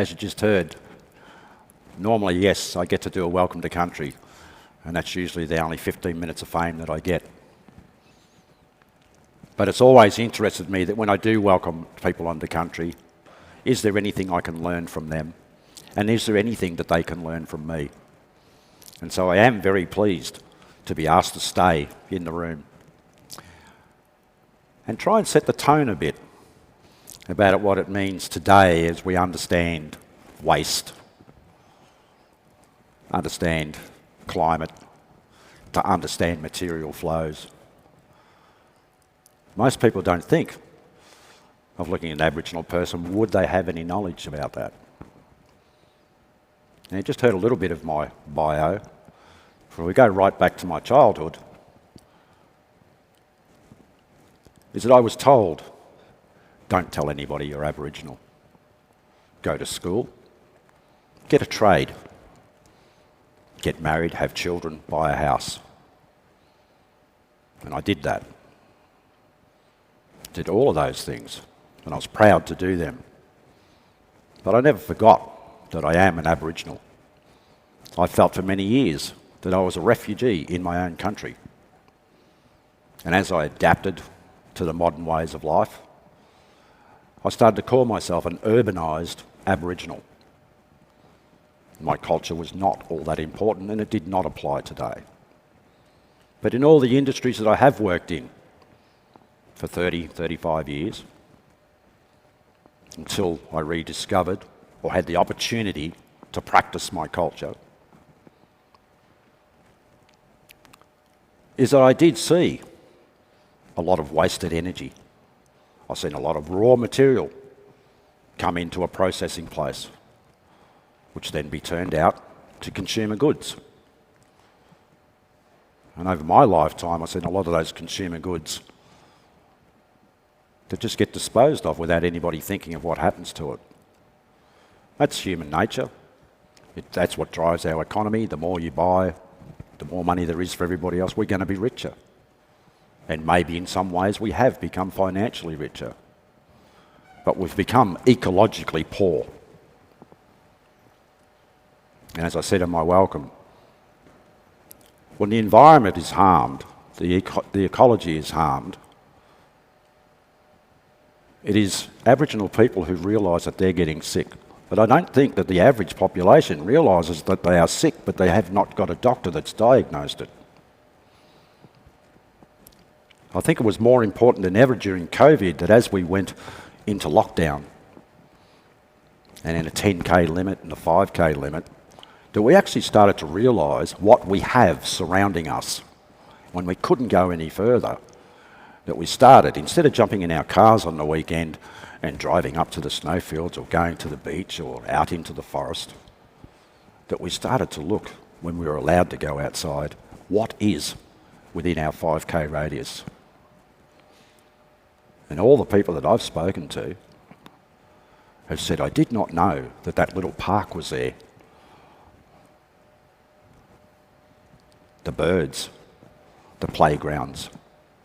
as you just heard, normally, yes, I get to do a welcome to country, and that's usually the only 15 minutes of fame that I get. But it's always interested me that when I do welcome people onto country, is there anything I can learn from them? And is there anything that they can learn from me? And so I am very pleased to be asked to stay in the room and try and set the tone a bit about what it means today as we understand waste, understand climate, to understand material flows. Most people don't think of looking at an Aboriginal person, would they have any knowledge about that? And you just heard a little bit of my bio. If we go right back to my childhood, is that I was told, don't tell anybody you're Aboriginal. Go to school, get a trade, get married, have children, buy a house. And I did that. Did all of those things, and I was proud to do them. But I never forgot that I am an Aboriginal. I felt for many years that I was a refugee in my own country. And as I adapted to the modern ways of life, I started to call myself an urbanised Aboriginal. My culture was not all that important, and it did not apply today. But in all the industries that I have worked in for 30, 35 years, until I rediscovered or had the opportunity to practice my culture, is that I did see a lot of wasted energy. I've seen a lot of raw material come into a processing place, which then be turned out to consumer goods. And over my lifetime, I've seen a lot of those consumer goods that just get disposed of without anybody thinking of what happens to it. That's human nature. That's what drives our economy. The more you buy, the more money there is for everybody else, we're going to be richer. And maybe in some ways we have become financially richer. But we've become ecologically poor. And as I said in my welcome, when the environment is harmed, the ecology is harmed, it is Aboriginal people who realise that they're getting sick. But I don't think that the average population realises that they are sick, but they have not got a doctor that's diagnosed it. I think it was more important than ever during COVID that as we went into lockdown and in a 10K limit and a 5K limit, that we actually started to realise what we have surrounding us when we couldn't go any further. That we started, instead of jumping in our cars on the weekend and driving up to the snowfields or going to the beach or out into the forest, that we started to look, when we were allowed to go outside, what is within our 5K radius. And all the people that I've spoken to have said, I did not know that that little park was there. The birds, the playgrounds,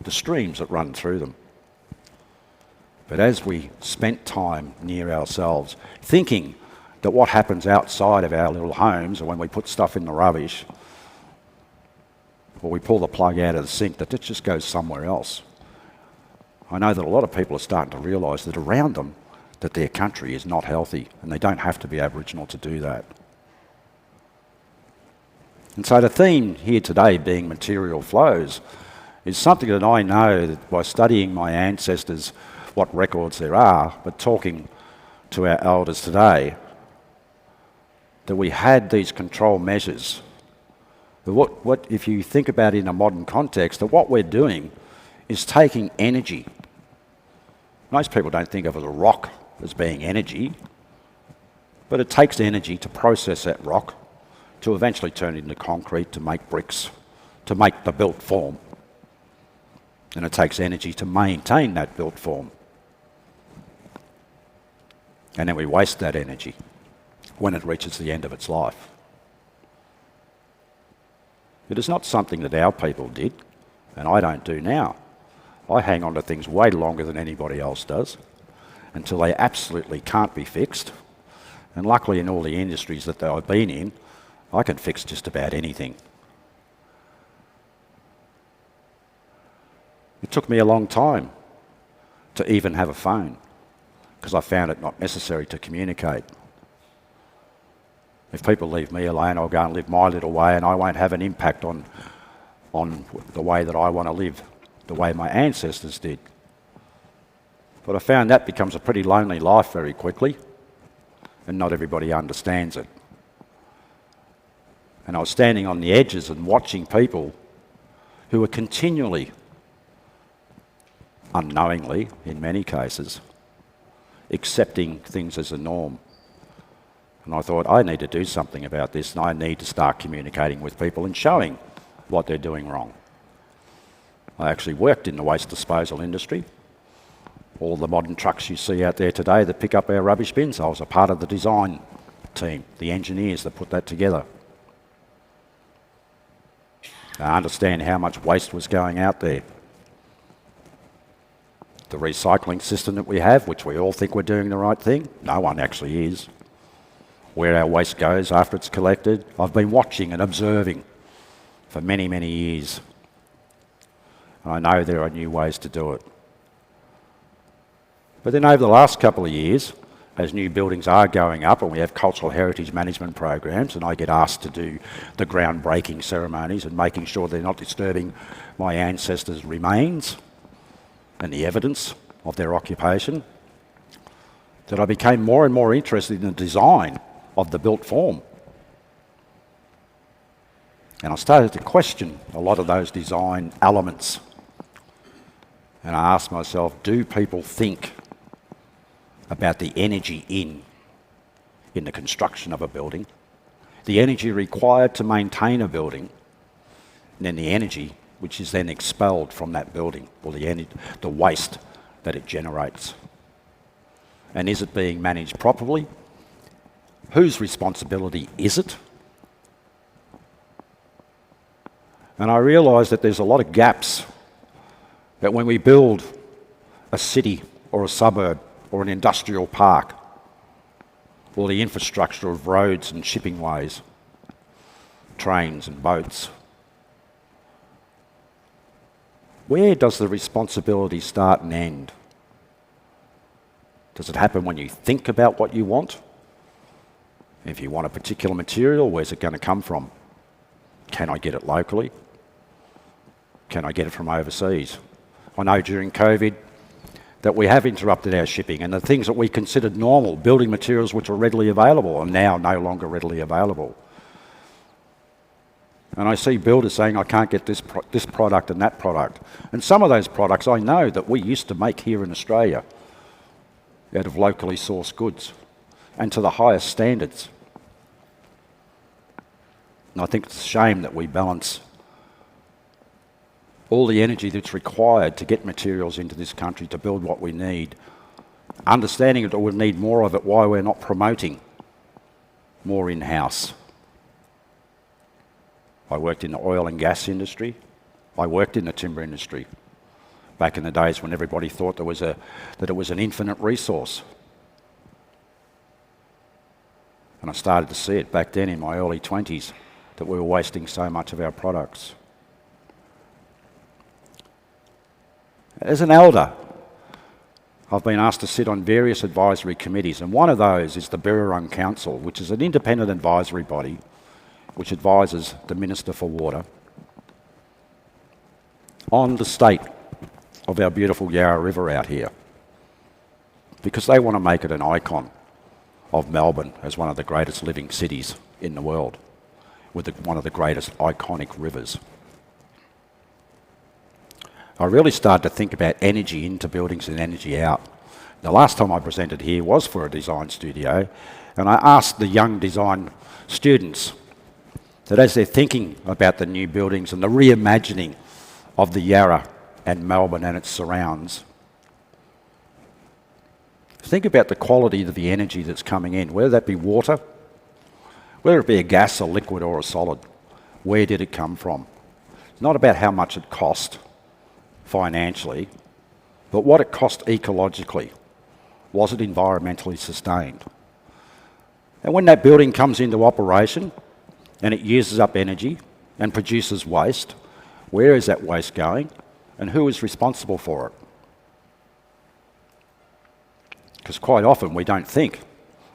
the streams that run through them. But as we spent time near ourselves, thinking that what happens outside of our little homes, or when we put stuff in the rubbish, or we pull the plug out of the sink, that it just goes somewhere else. I know that a lot of people are starting to realise that around them, that their country is not healthy, and they don't have to be Aboriginal to do that. And so the theme here today being material flows is something that I know that by studying my ancestors, what records there are, but talking to our elders today, that we had these control measures. What if you think about it in a modern context, that what we're doing is taking energy. Most people don't think of a rock as being energy, but it takes energy to process that rock, to eventually turn it into concrete, to make bricks, to make the built form. And it takes energy to maintain that built form. And then we waste that energy when it reaches the end of its life. It is not something that our people did, and I don't do now. I hang on to things way longer than anybody else does, until they absolutely can't be fixed, And luckily in all the industries that I've been in, I can fix just about anything. It took me a long time to even have a phone because I found it not necessary to communicate. If people leave me alone, I'll go and live my little way and I won't have an impact on the way that I want to live, the way my ancestors did. But I found that becomes a pretty lonely life very quickly, and not everybody understands it. And I was standing on the edges and watching people who were continually, unknowingly in many cases, accepting things as a norm. And I thought, I need to do something about this, and I need to start communicating with people and showing what they're doing wrong. I actually worked in the waste disposal industry. All the modern trucks you see out there today that pick up our rubbish bins, I was a part of the design team, the engineers that put that together. I understand how much waste was going out there. The recycling system that we have, which we all think we're doing the right thing, no one actually is. Where our waste goes after it's collected, I've been watching and observing for many, many years. And I know there are new ways to do it. But then over the last couple of years, as new buildings are going up and we have cultural heritage management programs and I get asked to do the groundbreaking ceremonies and making sure they're not disturbing my ancestors' remains and the evidence of their occupation, that I became more and more interested in the design of the built form. And I started to question a lot of those design elements. And I asked myself, do people think about the energy in the construction of a building, the energy required to maintain a building, and then the energy which is then expelled from that building, or the waste that it generates? And is it being managed properly? Whose responsibility is it? And I realised that there's a lot of gaps, that when we build a city or a suburb or an industrial park, or the infrastructure of roads and shipping ways, trains and boats, where does the responsibility start and end? Does it happen when you think about what you want? If you want a particular material, where's it going to come from? Can I get it locally? Can I get it from overseas? I know during COVID that we have interrupted our shipping, and the things that we considered normal, building materials which are readily available, are now no longer readily available. And I see builders saying, I can't get this product and that product. And some of those products I know that we used to make here in Australia out of locally sourced goods and to the highest standards. And I think it's a shame that we balance all the energy that's required to get materials into this country to build what we need, understanding that we'll need more of it, why we're not promoting more in-house. I worked in the oil and gas industry. I worked in the timber industry back in the days when everybody thought that it was an infinite resource. And I started to see it back then in my early 20s, that we were wasting so much of our products. As an elder, I've been asked to sit on various advisory committees, and one of those is the Birrarung Council, which is an independent advisory body which advises the Minister for Water on the state of our beautiful Yarra River out here, because they want to make it an icon of Melbourne as one of the greatest living cities in the world, with one of the greatest iconic rivers. I really started to think about energy into buildings and energy out. The last time I presented here was for a design studio, and I asked the young design students that as they're thinking about the new buildings and the reimagining of the Yarra and Melbourne and its surrounds, think about the quality of the energy that's coming in, whether that be water, whether it be a gas, a liquid or a solid. Where did it come from? It's not about how much it cost financially, but what it cost ecologically. Was it environmentally sustained? And when that building comes into operation and it uses up energy and produces waste, where is that waste going and who is responsible for it? Because quite often we don't think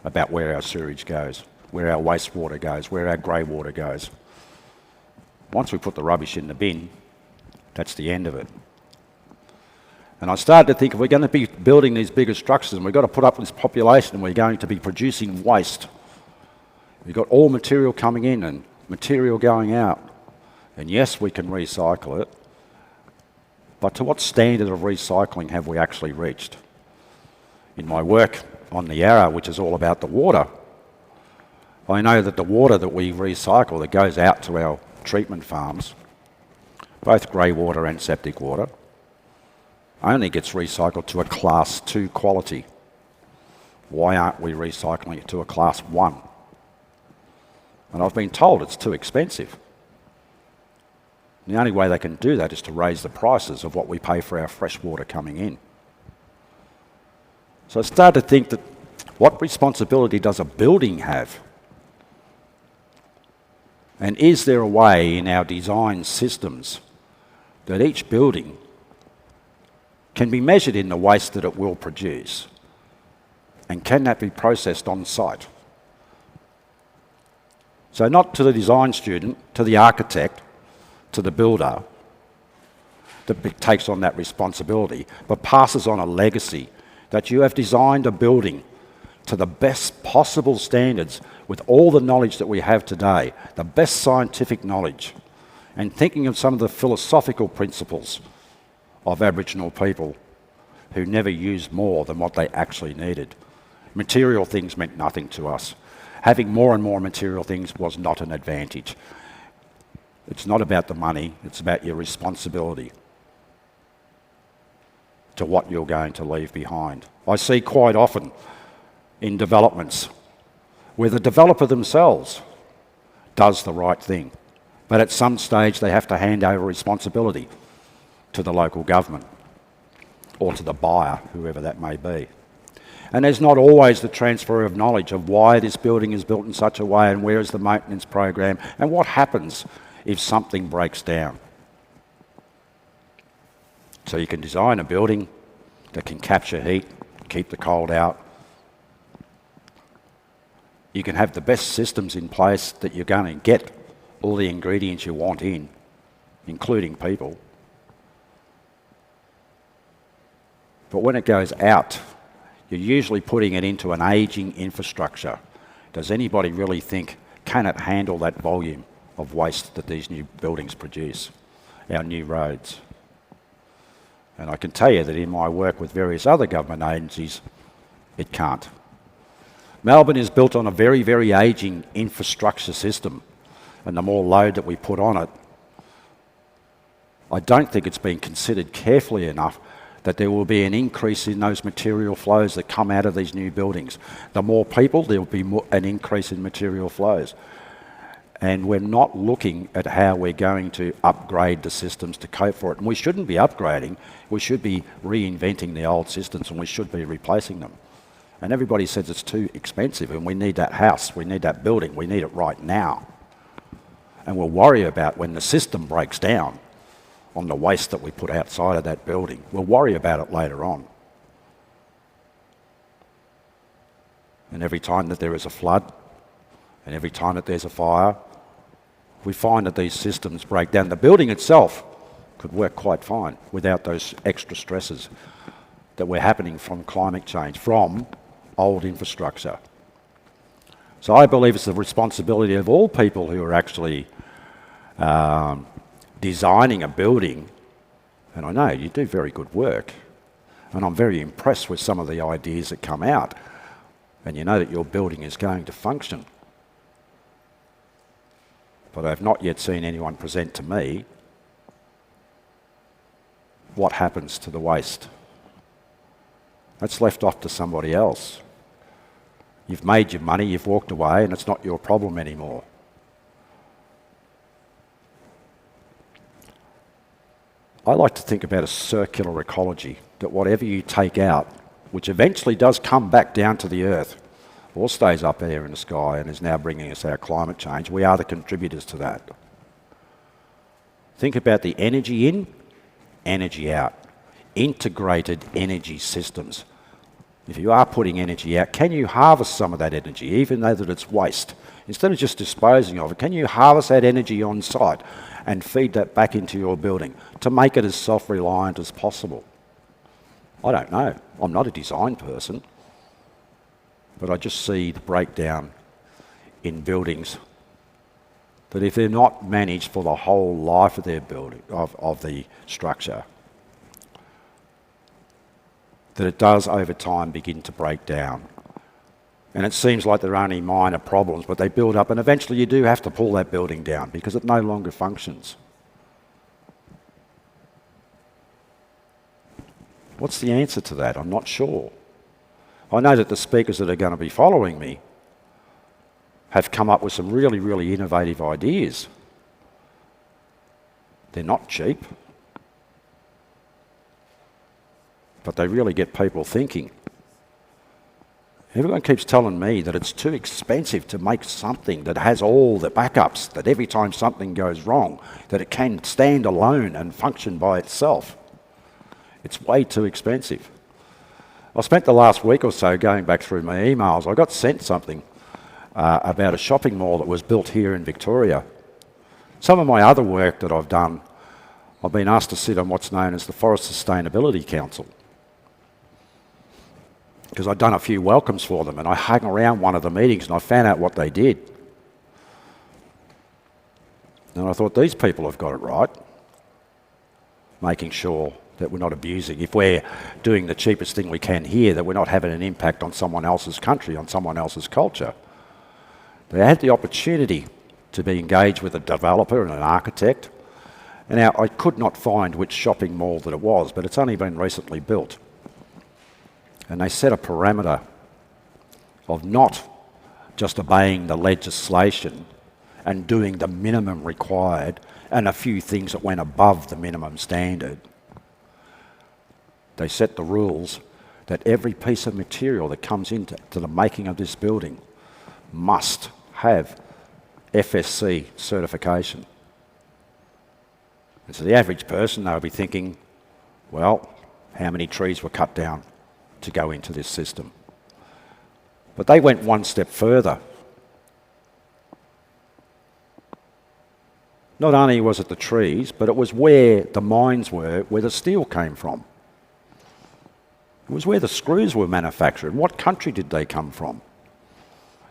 about where our sewage goes, where our wastewater goes, where our grey water goes. Once we put the rubbish in the bin, that's the end of it. And I started to think, if we're going to be building these bigger structures and we've got to put up this population and we're going to be producing waste, we've got all material coming in and material going out. And yes, we can recycle it, but to what standard of recycling have we actually reached? In my work on the Yarra, which is all about the water, I know that the water that we recycle that goes out to our treatment farms, both grey water and septic water, only gets recycled to a class 2 quality. Why aren't we recycling it to a class 1? And I've been told it's too expensive. The only way they can do that is to raise the prices of what we pay for our fresh water coming in. So I started to think that, what responsibility does a building have? And is there a way in our design systems that each building can be measured in the waste that it will produce? And can that be processed on site? So not to the design student, to the architect, to the builder that takes on that responsibility, but passes on a legacy that you have designed a building to the best possible standards with all the knowledge that we have today, the best scientific knowledge, and thinking of some of the philosophical principles of Aboriginal people who never used more than what they actually needed. Material things meant nothing to us. Having more and more material things was not an advantage. It's not about the money, it's about your responsibility to what you're going to leave behind. I see quite often in developments where the developer themselves does the right thing, but at some stage they have to hand over responsibility to the local government or to the buyer, whoever that may be. And there's not always the transfer of knowledge of why this building is built in such a way and where is the maintenance program and what happens if something breaks down. So you can design a building that can capture heat, keep the cold out. You can have the best systems in place that you're going to get all the ingredients you want in, including people. But when it goes out, you're usually putting it into an ageing infrastructure. Does anybody really think, can it handle that volume of waste that these new buildings produce, our new roads? And I can tell you that in my work with various other government agencies, it can't. Melbourne is built on a very, very ageing infrastructure system, and the more load that we put on it, I don't think it's been considered carefully enough that there will be an increase in those material flows that come out of these new buildings. The more people, there will be an increase in material flows. And we're not looking at how we're going to upgrade the systems to cope for it. And we shouldn't be upgrading, we should be reinventing the old systems, and we should be replacing them. And everybody says it's too expensive and we need that house, we need that building, we need it right now. And we'll worry about when the system breaks down on the waste that we put outside of that building. We'll worry about it later on. And every time that there is a flood, and every time that there's a fire, we find that these systems break down. The building itself could work quite fine without those extra stresses that were happening from climate change, from old infrastructure. So I believe it's the responsibility of all people who are actually designing a building, and I know you do very good work, and I'm very impressed with some of the ideas that come out, and you know that your building is going to function. But I've not yet seen anyone present to me what happens to the waste. That's left off to somebody else. You've made your money, you've walked away, and it's not your problem anymore. I like to think about a circular ecology, that whatever you take out, which eventually does come back down to the earth, or stays up there in the sky and is now bringing us our climate change, we are the contributors to that. Think about the energy in, energy out. Integrated energy systems. If you are putting energy out, can you harvest some of that energy, even though that it's waste? Instead of just disposing of it, can you harvest that energy on site and feed that back into your building to make it as self-reliant as possible? I don't know. I'm not a design person, but I just see the breakdown in buildings that if they're not managed for the whole life of their building, of the structure, that it does over time begin to break down. And it seems like they're only minor problems, but they build up and eventually you do have to pull that building down because it no longer functions. What's the answer to that? I'm not sure. I know that the speakers that are going to be following me have come up with some really, really innovative ideas. They're not cheap, but they really get people thinking. Everyone keeps telling me that it's too expensive to make something that has all the backups, that every time something goes wrong, that it can stand alone and function by itself. It's way too expensive. I spent the last week or so going back through my emails. I got sent something about a shopping mall that was built here in Victoria. Some of my other work that I've done, I've been asked to sit on what's known as the Forest Sustainability Council, because I'd done a few welcomes for them, and I hung around one of the meetings and I found out what they did. And I thought, these people have got it right, making sure that we're not abusing. If we're doing the cheapest thing we can here, that we're not having an impact on someone else's country, on someone else's culture. They had the opportunity to be engaged with a developer and an architect. And now I could not find which shopping mall that it was, but it's only been recently built. And they set a parameter of not just obeying the legislation and doing the minimum required and a few things that went above the minimum standard. They set the rules that every piece of material that comes into the making of this building must have FSC certification. And so the average person, they'll be thinking, well, how many trees were cut down to go into this system? But they went one step further. Not only was it the trees, but it was where the mines were, where the steel came from. It was where the screws were manufactured. What country did they come from?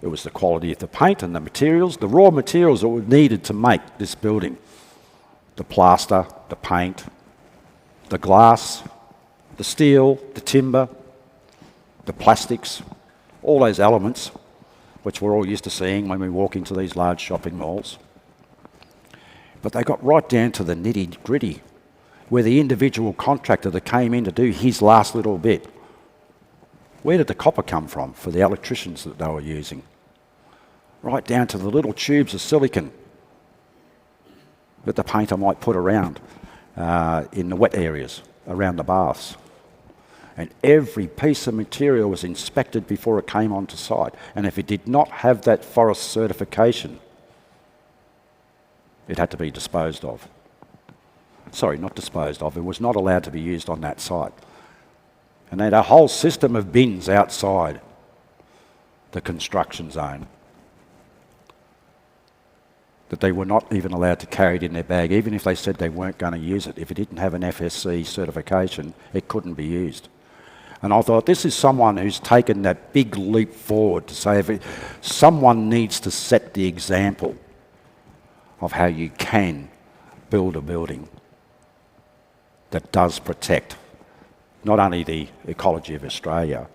It was the quality of the paint and the materials, the raw materials that were needed to make this building. The plaster, the paint, the glass, the steel, the timber, the plastics, all those elements which we're all used to seeing when we walk into these large shopping malls. But they got right down to the nitty-gritty, where the individual contractor that came in to do his last little bit. Where did the copper come from for the electricians that they were using? Right down to the little tubes of silicon that the painter might put around in the wet areas, around the baths. And every piece of material was inspected before it came onto site. And if it did not have that forest certification, it had to be disposed of. Sorry, not disposed of. It was not allowed to be used on that site. And they had a whole system of bins outside the construction zone that they were not even allowed to carry it in their bag, even if they said they weren't going to use it. If it didn't have an FSC certification, it couldn't be used. And I thought, this is someone who's taken that big leap forward to say, someone needs to set the example of how you can build a building that does protect not only the ecology of Australia,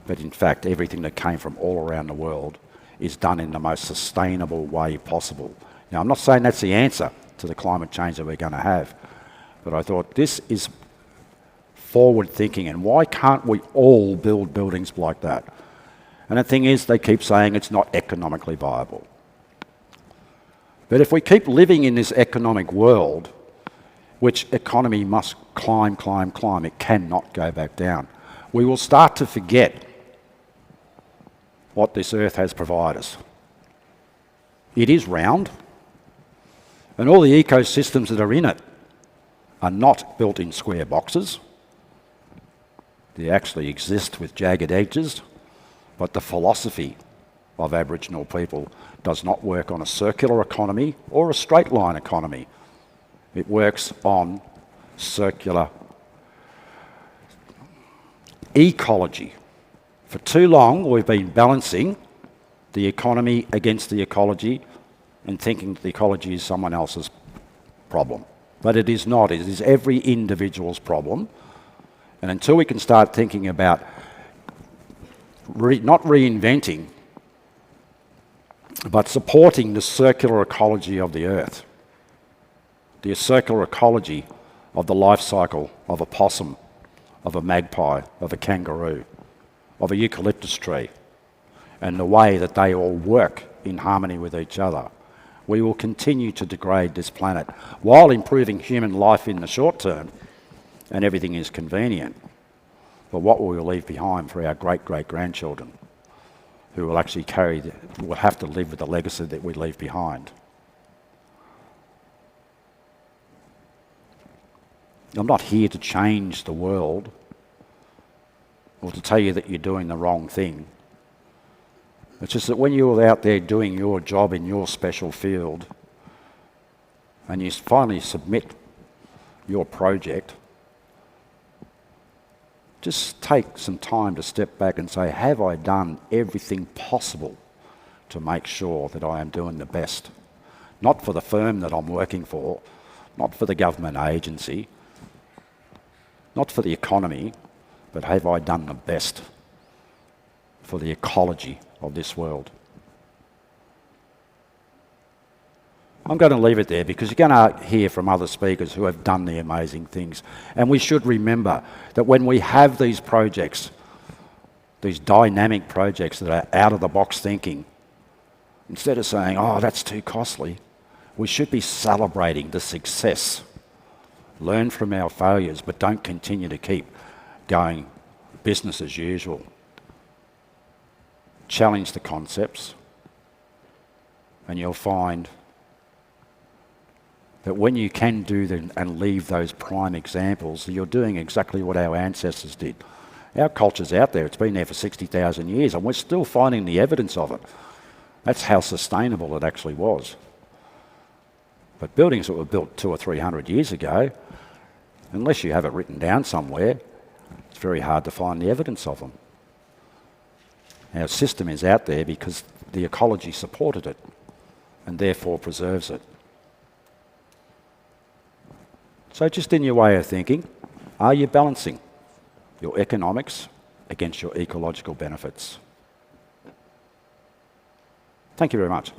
but in fact everything that came from all around the world is done in the most sustainable way possible. Now, I'm not saying that's the answer to the climate change that we're going to have, but I thought this is forward thinking, and why can't we all build buildings like that? And the thing is, they keep saying it's not economically viable. But if we keep living in this economic world, which economy must climb, it cannot go back down, we will start to forget what this earth has provided us. It is round, and all the ecosystems that are in it are not built in square boxes. They actually exist with jagged edges, but the philosophy of Aboriginal people does not work on a circular economy or a straight line economy. It works on circular ecology. For too long, we've been balancing the economy against the ecology and thinking that the ecology is someone else's problem. But it is not. It is every individual's problem. And until we can start thinking about not reinventing, but supporting the circular ecology of the earth, the circular ecology of the life cycle of a possum, of a magpie, of a kangaroo, of a eucalyptus tree, and the way that they all work in harmony with each other, we will continue to degrade this planet while improving human life in the short term, and everything is convenient. But what will we leave behind for our great-great-grandchildren, who will actually will have to live with the legacy that we leave behind? I'm not here to change the world or to tell you that you're doing the wrong thing. It's just that when you're out there doing your job in your special field and you finally submit your project, just take some time to step back and say, have I done everything possible to make sure that I am doing the best? Not for the firm that I'm working for, not for the government agency, not for the economy, but have I done the best for the ecology of this world? I'm going to leave it there because you're going to hear from other speakers who have done the amazing things. And we should remember that when we have these projects, these dynamic projects that are out of the box thinking, instead of saying, oh, that's too costly, we should be celebrating the success. Learn from our failures, but don't continue to keep going business as usual. Challenge the concepts, and you'll find that when you can do them and leave those prime examples, you're doing exactly what our ancestors did. Our culture's out there, it's been there for 60,000 years, and we're still finding the evidence of it. That's how sustainable it actually was. But buildings that were built 200 or 300 years ago, unless you have it written down somewhere, it's very hard to find the evidence of them. Our system is out there because the ecology supported it and therefore preserves it. So just in your way of thinking, are you balancing your economics against your ecological benefits? Thank you very much.